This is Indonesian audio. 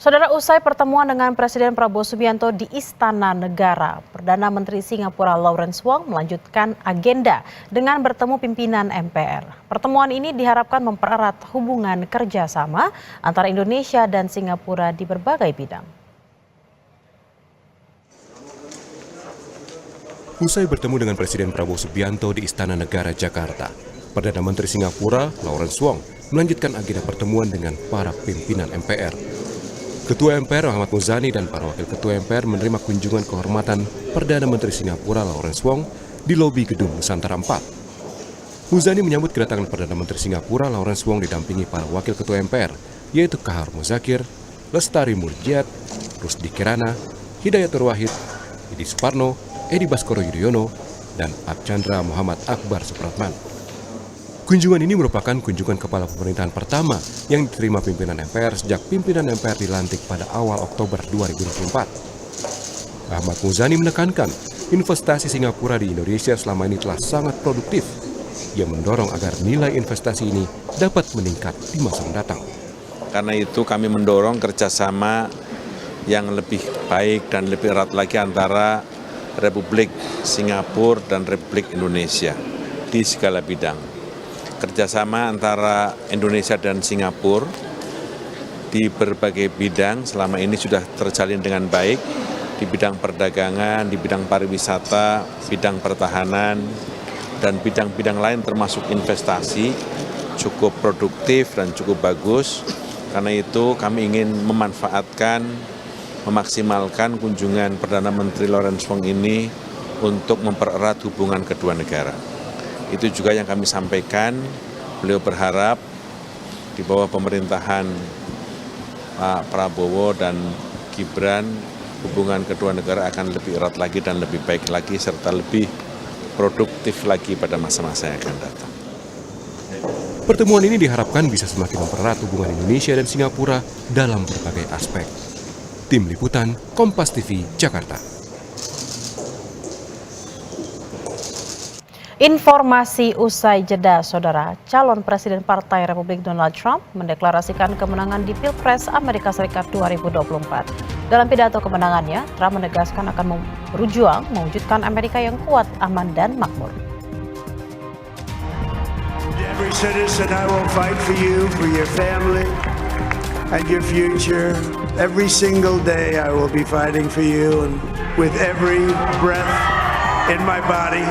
Saudara, usai pertemuan dengan Presiden Prabowo Subianto di Istana Negara, Perdana Menteri Singapura Lawrence Wong melanjutkan agenda dengan bertemu pimpinan MPR. Pertemuan ini diharapkan mempererat hubungan kerjasama antara Indonesia dan Singapura di berbagai bidang. Usai bertemu dengan Presiden Prabowo Subianto di Istana Negara Jakarta, Perdana Menteri Singapura Lawrence Wong melanjutkan agenda pertemuan dengan para pimpinan MPR. Ketua MPR Ahmad Muzani dan para wakil ketua MPR menerima kunjungan kehormatan Perdana Menteri Singapura Lawrence Wong di lobi Gedung Nusantara 4. Muzani menyambut kedatangan Perdana Menteri Singapura Lawrence Wong didampingi para wakil ketua MPR, yaitu Kahar Muzakir, Lestari Murjiat, Rusdi Kirana, Hidayatur Wahid, Edi Suparno, Edi Baskoro Yudhoyono, dan Archandra Muhammad Akbar Supratman. Kunjungan ini merupakan kunjungan kepala pemerintahan pertama yang diterima pimpinan MPR sejak pimpinan MPR dilantik pada awal Oktober 2024. Ahmad Muzani menekankan investasi Singapura di Indonesia selama ini telah sangat produktif. Ia mendorong agar nilai investasi ini dapat meningkat di masa mendatang. Karena itu kami mendorong kerjasama yang lebih baik dan lebih erat lagi antara Republik Singapura dan Republik Indonesia di segala bidang. Kerjasama antara Indonesia dan Singapura di berbagai bidang selama ini sudah terjalin dengan baik, di bidang perdagangan, di bidang pariwisata, bidang pertahanan, dan bidang-bidang lain termasuk investasi cukup produktif dan cukup bagus. Karena itu kami ingin memaksimalkan kunjungan Perdana Menteri Lawrence Wong ini untuk mempererat hubungan kedua negara. Itu juga yang kami sampaikan, beliau berharap di bawah pemerintahan Pak Prabowo dan Gibran, hubungan kedua negara akan lebih erat lagi dan lebih baik lagi, serta lebih produktif lagi pada masa-masa yang akan datang. Pertemuan ini diharapkan bisa semakin mempererat hubungan Indonesia dan Singapura dalam berbagai aspek. Tim Liputan, Kompas TV, Jakarta. Informasi usai jeda, Saudara. Calon Presiden Partai Republik Donald Trump mendeklarasikan kemenangan di Pilpres Amerika Serikat 2024. Dalam pidato kemenangannya, Trump menegaskan akan berjuang mewujudkan Amerika yang kuat, aman, dan makmur. Every citizen, I will fight for you, for your family, and your future. Every single day I will be fighting for you, and with every breath in my body.